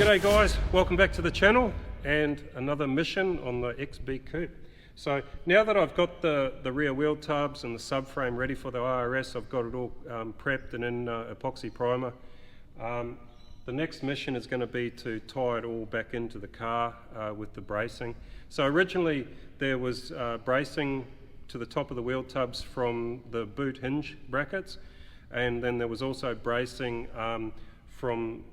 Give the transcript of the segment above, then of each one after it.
G'day guys, welcome back to the channel and another mission on the XB Coupe. So now that I've got the rear wheel tubs and the subframe ready for the IRS, I've got it all prepped and in epoxy primer. The next mission is going to be to tie it all back into the car with the bracing. So originally there was bracing to the top of the wheel tubs from the boot hinge brackets, and then there was also bracing from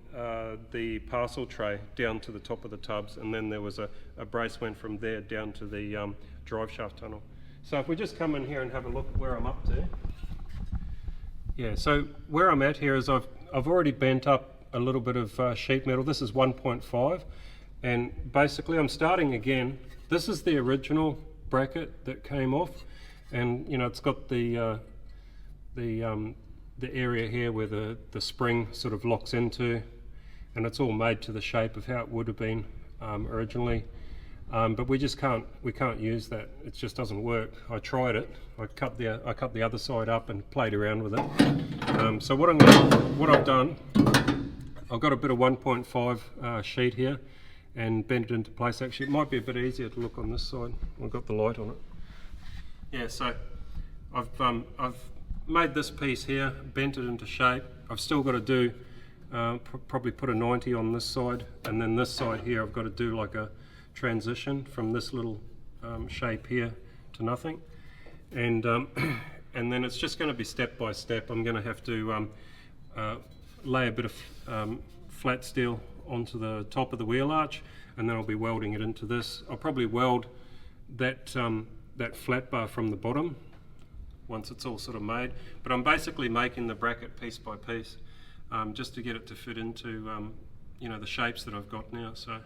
the parcel tray down to the top of the tubs, and then there was a brace went from there down to the drive shaft tunnel. So if we just come in here and have a look at where I'm up to. Yeah, so where I'm at here is I've already bent up a little bit of sheet metal. This is 1.5, and basically I'm starting again. This is the original bracket that came off, and you know, it's got the area here where the spring sort of locks into, and it's all made to the shape of how it would have been originally, but we can't use that. It just doesn't work. I tried it. I cut the other side up and played around with it. So what I've done, I've got a bit of 1.5 sheet here and bent it into place. Actually, it might be a bit easier to look on this side. I've got the light on it. Yeah, so I've made this piece here, bent it into shape. I've still got to do probably put a 90 on this side, and then this side here I've got to do like a transition from this little shape here to nothing, and then it's just going to be step by step. I'm going to have to lay a bit of flat steel onto the top of the wheel arch, and then I'll be welding it into this. I'll probably weld that flat bar from the bottom once it's all sort of made, but I'm basically making the bracket piece by piece just to get it to fit into you know, the shapes that I've got now. So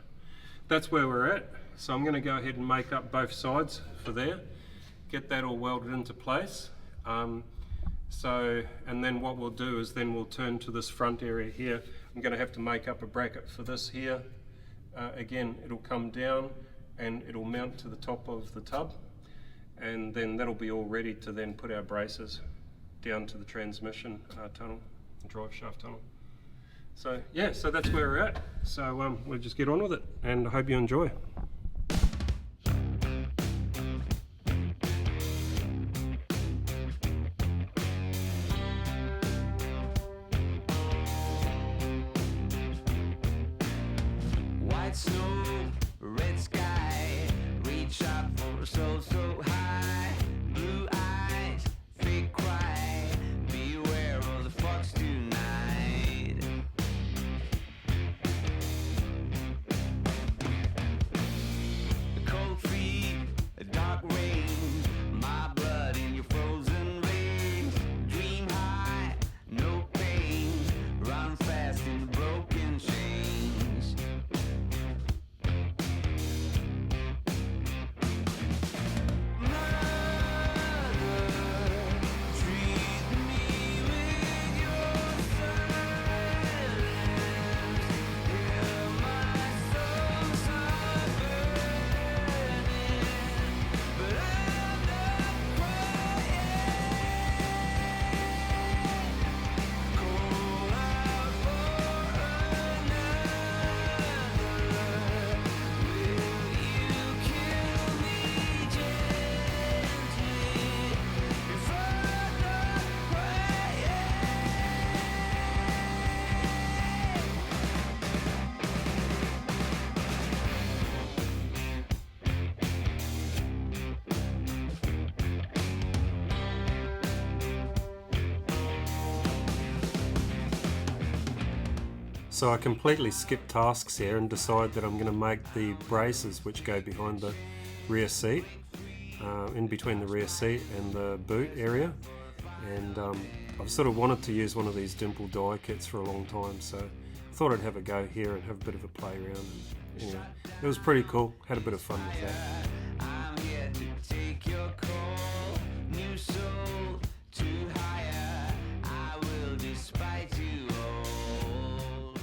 that's where we're at. So I'm going to go ahead and make up both sides for there, get that all welded into place. And then what we'll do is then we'll turn to this front area here. I'm going to have to make up a bracket for this here. Again, it'll come down and it'll mount to the top of the tub, and then that'll be all ready to then put our braces down to the transmission tunnel, the drive shaft tunnel. So yeah, so that's where we're at. So we'll just get on with it, and I hope you enjoy. White snow, red sky, reach up for so high, blue eyes, fake cry, beware of the fox tonight. Cold feet, dark rain, my blood in your frozen veins, dream high, no pain, run fast in the broken chains. So I completely skip tasks here and decide that I'm going to make the braces which go behind the rear seat, in between the rear seat and the boot area, and I've sort of wanted to use one of these dimple die kits for a long time, so I thought I'd have a go here and have a bit of a play around. And, anyway, it was pretty cool, had a bit of fun with that. I'm here to take your call, new soul to higher, I will despite you all.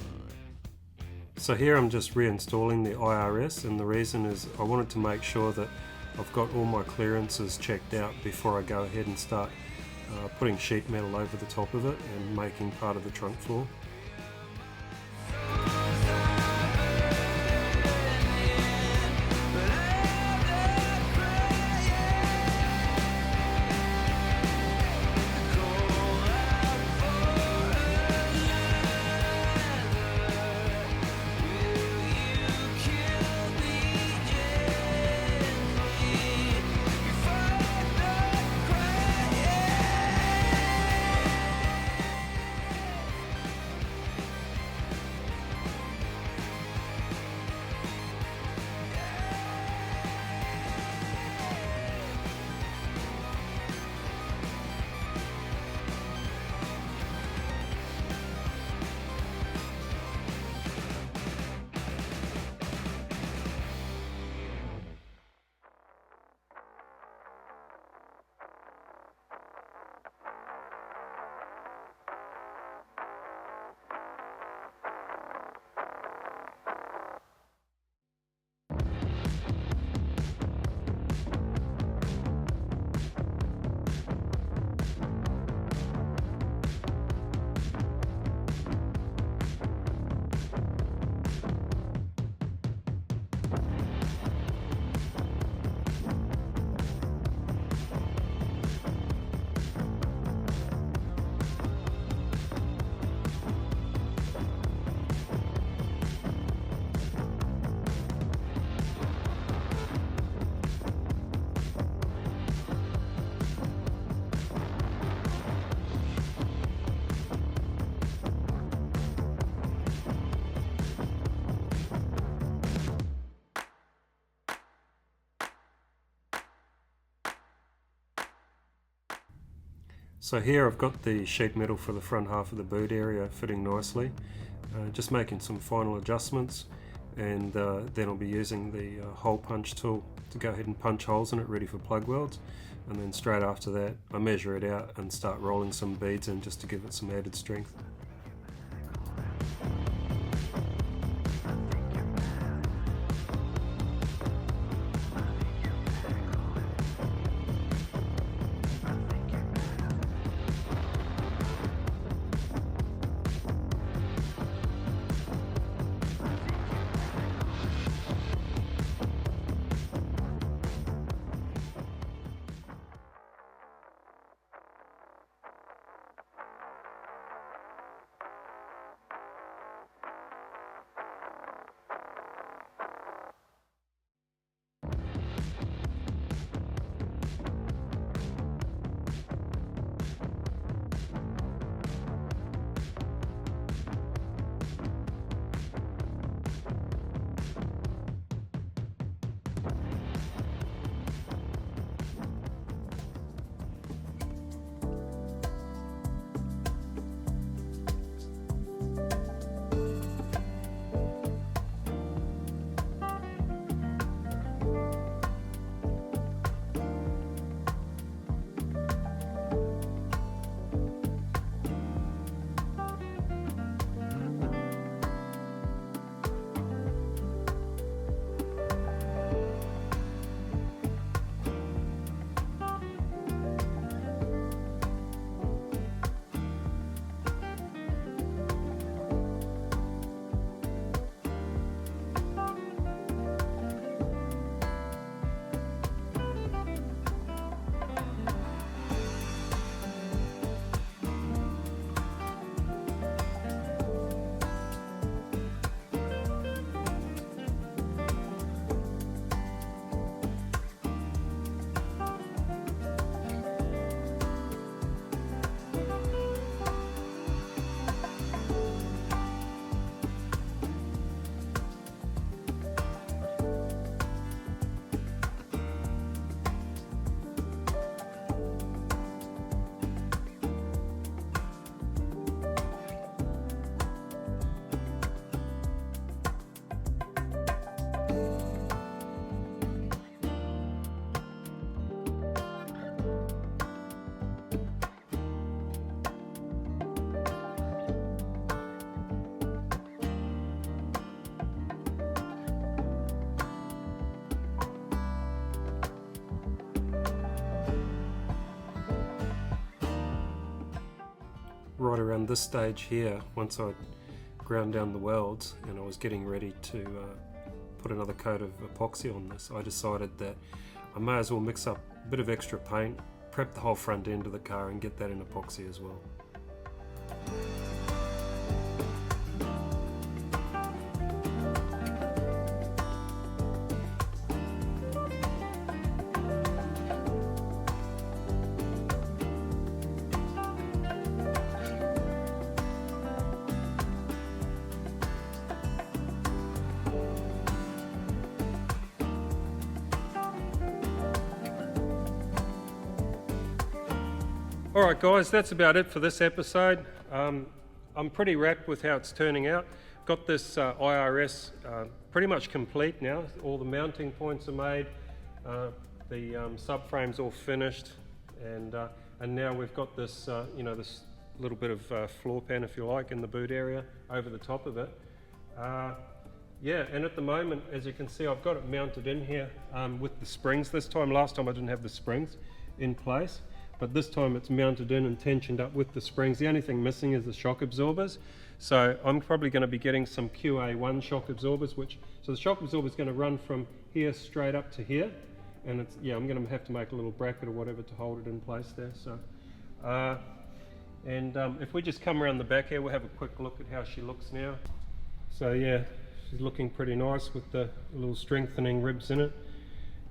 So here I'm just reinstalling the IRS, and the reason is I wanted to make sure that I've got all my clearances checked out before I go ahead and start putting sheet metal over the top of it and making part of the trunk floor. So here I've got the sheet metal for the front half of the boot area fitting nicely. Just making some final adjustments, and then I'll be using the hole punch tool to go ahead and punch holes in it ready for plug welds, and then straight after that I measure it out and start rolling some beads in just to give it some added strength. Right around this stage here, once I'd ground down the welds and I was getting ready to put another coat of epoxy on this, I decided that I may as well mix up a bit of extra paint, prep the whole front end of the car and get that in epoxy as well. Alright guys, that's about it for this episode. I'm pretty wrapped with how it's turning out. Got this IRS pretty much complete now. All the mounting points are made, the subframe's all finished, and now we've got this, this little bit of floor pan, if you like, in the boot area over the top of it. Yeah, and at the moment, as you can see, I've got it mounted in here with the springs this time. Last time I didn't have the springs in place, but this time it's mounted in and tensioned up with the springs. The only thing missing is the shock absorbers. So I'm probably going to be getting some QA1 shock absorbers, so the shock absorber is going to run from here straight up to here, and it's, yeah, I'm going to have to make a little bracket or whatever to hold it in place there. So, if we just come around the back here, we'll have a quick look at how she looks now. So yeah, she's looking pretty nice with the little strengthening ribs in it.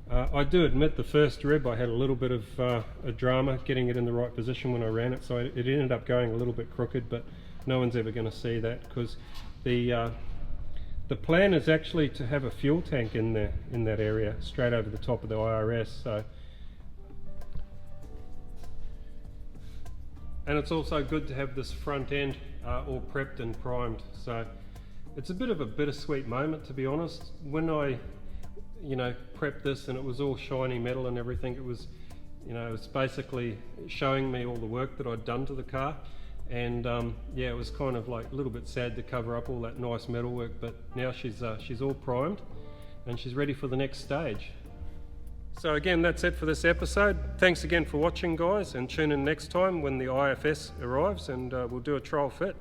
I do admit the first rib I had a little bit of a drama getting it in the right position when I ran it, so it ended up going a little bit crooked, but no one's ever going to see that, because the plan is actually to have a fuel tank in there, in that area, straight over the top of the IRS. So And it's also good to have this front end all prepped and primed. So it's a bit of a bittersweet moment, to be honest. When I, prepped this and it was all shiny metal and everything, it was, it was basically showing me all the work that I'd done to the car. And yeah, it was kind of like a little bit sad to cover up all that nice metalwork, but now she's all primed and she's ready for the next stage. So again, that's it for this episode. Thanks again for watching, guys, and tune in next time when the IFS arrives and we'll do a trial fit.